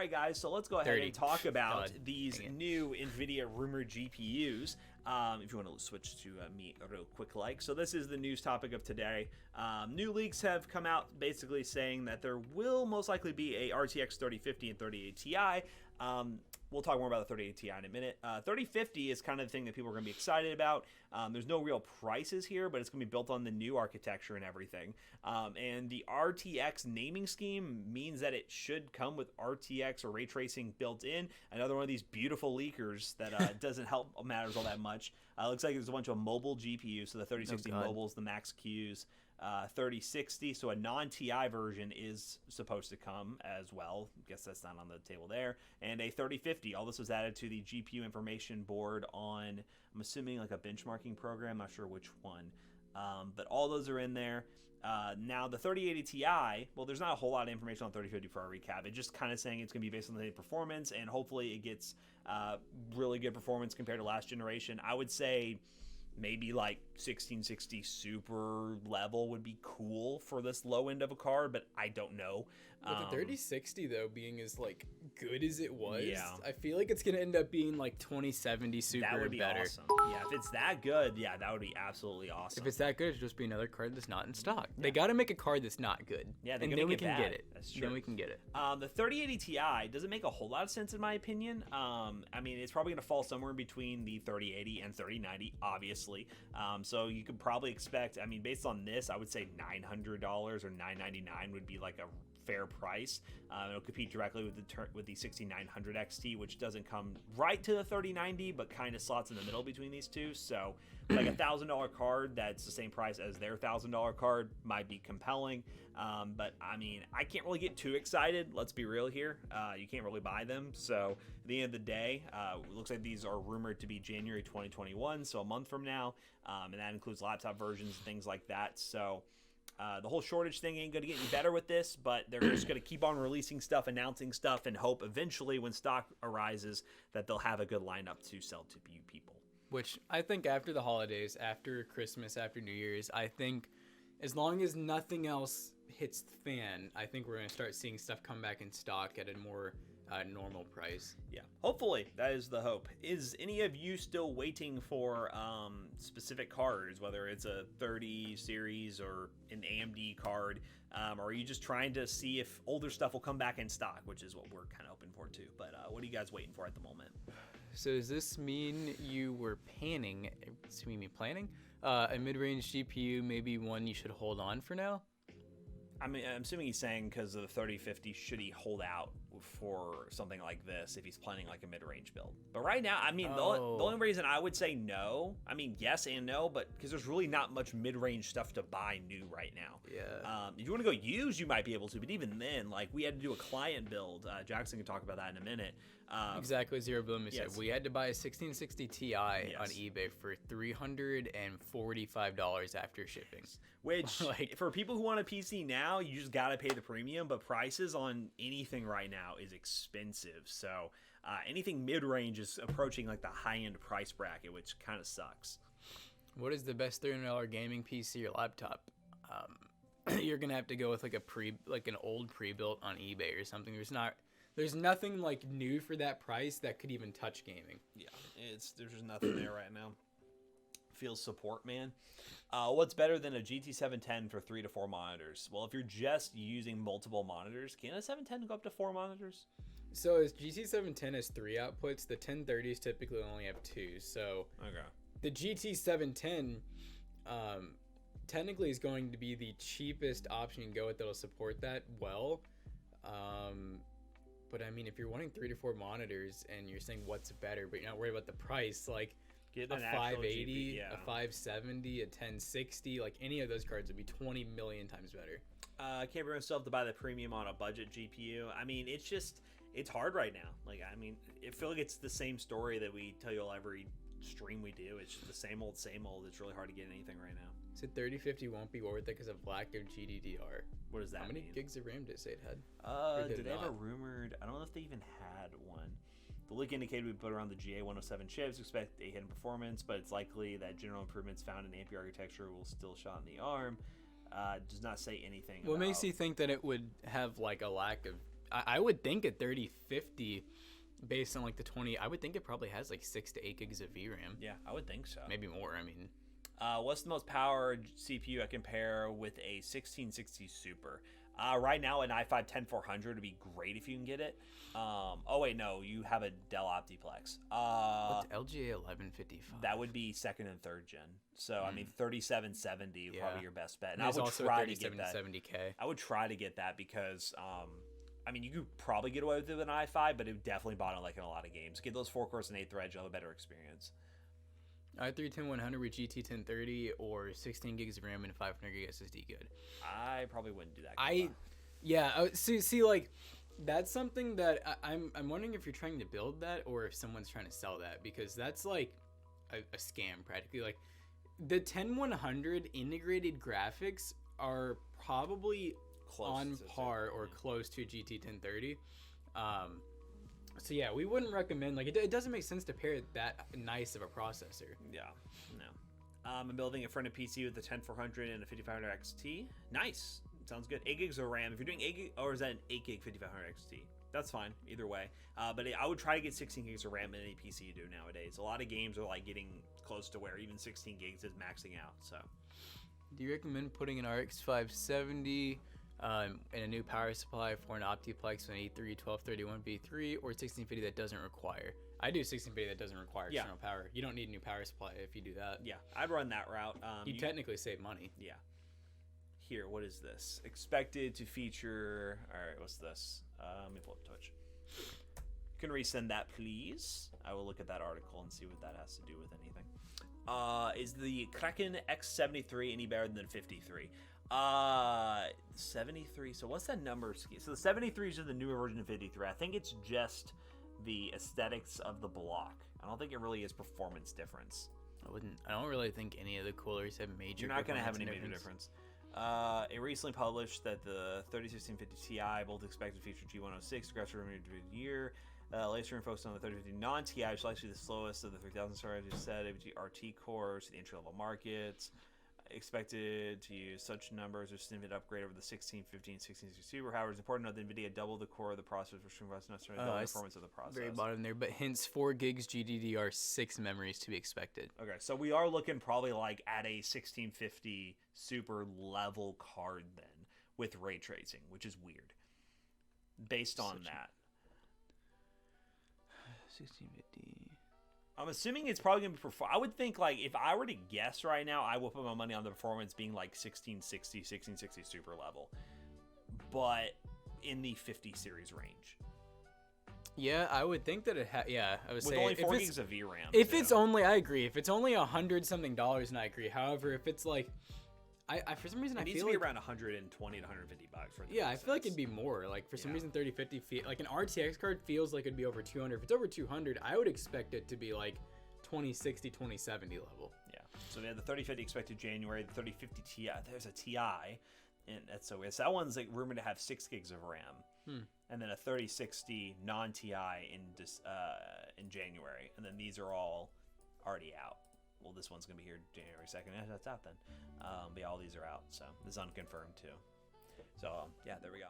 right, guys, so let's go ahead 30. and talk about God, these dang it. new NVIDIA rumored GPUs. If you want to switch to me real quick like. So this is the news topic of today. New leaks have come out basically saying that there will most likely be a RTX 3050 and 3080 Ti. We'll talk more about the 3080 Ti in a minute. 3050 is kind of the thing that people are going to be excited about. There's no real prices here, but it's going to be built on the new architecture and everything. And the RTX naming scheme means that it should come with RTX or ray tracing built in. Another one of these beautiful leakers that doesn't help matters all that much. Looks like there's a bunch of mobile GPUs, so the 3060 mobiles, the Max Qs. 3060, so a non-TI version is supposed to come as well. Guess that's not on the table there. And a 3050. All this was added to the GPU information board on, I'm assuming, like a benchmarking program. Not sure which one. But all those are in there. Now, the 3080 Ti, well, there's not a whole lot of information on 3050 for our recap. It's just kind of saying it's going to be based on the performance, and hopefully it gets really good performance compared to last generation. I would say maybe like 1660 super level would be cool for this low end of a card, but I don't know. With the 3060 though being as like good as it was, yeah. I feel like it's gonna end up being like 2070 super that would be better. Awesome. Yeah, if it's that good, yeah, that would be absolutely awesome. If it's that good, it'll just be another card that's not in stock. They got to make a card that's not good. Yeah, and then we can get it. That's true. Then we can get it. The 3080 Ti doesn't make a whole lot of sense in my opinion. I mean, it's probably going to fall somewhere between the 3080 and 3090, obviously. So you could probably expect, I mean, based on this, I would say $900 or $999 would be like a fair price. It'll compete directly with the 6900 XT, which doesn't come right to the 3090, but kind of slots in the middle between these two. So like $1,000 card that's the same price as their $1,000 card might be compelling. But I mean, I can't really get too excited. Let's be real here. You can't really buy them. So at the end of the day, it looks like these are rumored to be January 2021, so a month from now. And that includes laptop versions, things like that. So the whole shortage thing ain't going to get any better with this, but they're just going to keep on releasing stuff, announcing stuff, and hope eventually when stock arises that they'll have a good lineup to sell to you people. Which I think after the holidays, after Christmas, after New Year's, I think as long as nothing else hits the fan, I think we're going to start seeing stuff come back in stock at a more normal price. Yeah, hopefully that is the hope. Is any of you still waiting for specific cards, whether it's a 30 series or an AMD card, or are you just trying to see if older stuff will come back in stock, which is what we're kind of hoping for too. But what are you guys waiting for at the moment? So does this mean you were planning a mid-range GPU, maybe one you should hold on for now? I mean, I'm assuming he's saying because of the 3050, should he hold out for something like this if he's planning like a mid-range build? But right now, I mean, the only reason I would say no, I mean, yes and no, but because there's really not much mid-range stuff to buy new right now. Yeah. If you want to go used, you might be able to, but even then, like, we had to do a client build. Jackson can talk about that in a minute. Exactly, Zero Bloom said. Yes. We had to buy a 1660 Ti on eBay for $345 after shipping. Which, like, for people who want a PC now, you just got to pay the premium, but prices on anything right now is expensive. So anything mid-range is approaching like the high-end price bracket, which kind of sucks. What is the best $300 gaming PC or laptop? You're gonna have to go with like an old pre-built on eBay or something. There's nothing like new for that price that could even touch gaming. Yeah, there's just nothing there right now. Feels support, man. What's better than a GT 710 for 3 to 4 monitors? Well, if you're just using multiple monitors, can a 710 go up to 4 monitors? So as GT 710 has 3 outputs, the 1030s typically only have 2. So okay, the GT 710 technically is going to be the cheapest option you can go with that'll support that well. But I mean, if you're wanting 3 to 4 monitors and you're saying what's better, but you're not worried about the price, like get a an actual 580, GPU, yeah. a 570, a 1060, like any of those cards would be 20 million times better. I can't bring myself to buy the premium on a budget GPU. I mean, it's hard right now. Like, I mean, I feel like it's the same story that we tell you all every stream we do. It's just the same old, same old. It's really hard to get anything right now. So 3050 won't be worth it because of lack of GDDR. What does that mean? How many gigs of RAM did it say it had? Did they have a rumored? I don't know if they even had one. The leak indicated we put around the GA107 chips, expect a hidden performance, but it's likely that general improvements found in AMP architecture will still shot in the arm. Does not say anything. What makes you think that it would have like a lack of I would think a 3050, based on like the 20, I would think it probably has like 6 to 8 gigs of VRAM. Yeah, I would think so. Maybe more. I mean, what's the most powered CPU I compare with a 1660 Super? Right now, an i5-10400 would be great if you can get it. Oh wait, no, you have a Dell Optiplex. what's LGA 1155? That would be second and third gen. So I mean, 3770 would probably your best bet. And There's I would also try to get that. 3770K. I would try to get that because I mean, you could probably get away with it with an i5, but it would definitely bottom like in a lot of games. Get those 4-cores and 8 threads, you'll have a better experience. i3-10100 with GT1030 or 16 gigs of RAM and 500 gig SSD good? I probably wouldn't do that. See, like that's something that I'm wondering if you're trying to build that or if someone's trying to sell that, because that's like a scam practically. Like the 10100 integrated graphics are probably on par or close to GT1030. So yeah, we wouldn't recommend, like, it doesn't make sense to pair that nice of a processor. Yeah, no. I'm building a front-end PC with a 10400 and a 5500 XT. Nice, sounds good. 8 gigs of RAM. If you're doing 8 gig, or is that an 8 gig 5500 XT? That's fine, either way. But I would try to get 16 gigs of RAM in any PC you do nowadays. A lot of games are like getting close to where even 16 gigs is maxing out. So, do you recommend putting an RX 570 and a new power supply for an Optiplex with an A3-1231B3 or 1650 that doesn't require? I do 1650 that doesn't require external power. You don't need a new power supply if you do that. Yeah, I'd run that route. You technically save money. Yeah. Here, what is this? Expected to feature. All right, what's this? Let me pull up Twitch. You can resend that, please. I will look at that article and see what that has to do with anything. Is the Kraken X73 any better than 53? 73. So what's that number? So the 73s are the newer version of 53. I think it's just the aesthetics of the block. I don't think it really is performance difference. I don't really think any of the coolers have major. You're not going to have any major difference. It recently published that the 301650 Ti both expected to feature G106 graphics for a year. Later focused on the 3050 non-Ti, which is actually the slowest of the 3000 series. I just said RT cores, the entry-level markets. Expected to use such numbers of significant upgrade over the 1650 and 1660 Super. However, it's important to note that NVIDIA doubled the core of the processor for streaming not necessarily double the performance of the processor. Very bottom there, but hence 4 gigs GDDR6 memories to be expected. Okay, so we are looking probably like at a 1650 Super level card then with ray tracing, which is weird. Based on that. 1650. I'm assuming it's probably going to be I would think, like, if I were to guess right now, I would put my money on the performance being like 1660 Super level. But in the 50 series range. Yeah, I would think that I would say with only 4 gigs of VRAM. If it's only, I agree. If it's only $100 something, and I agree. However, if it's like, I for some reason it needs to be around 120 to 150 bucks for the I feel like it'd be more. Like for some reason 3050 like an RTX card feels like it'd be over 200. If it's over 200, I would expect it to be like 2060, 2070 level. Yeah. So we had the 3050 expected January, the 3050 Ti. There's a Ti, and that's so weird. So that one's like rumored to have 6 gigs of RAM, and then a 3060 non-Ti in January, and then these are all already out. Well, this one's going to be here January 2nd. Yeah, that's out then. But yeah, all these are out. So this is unconfirmed too. So, yeah, there we go.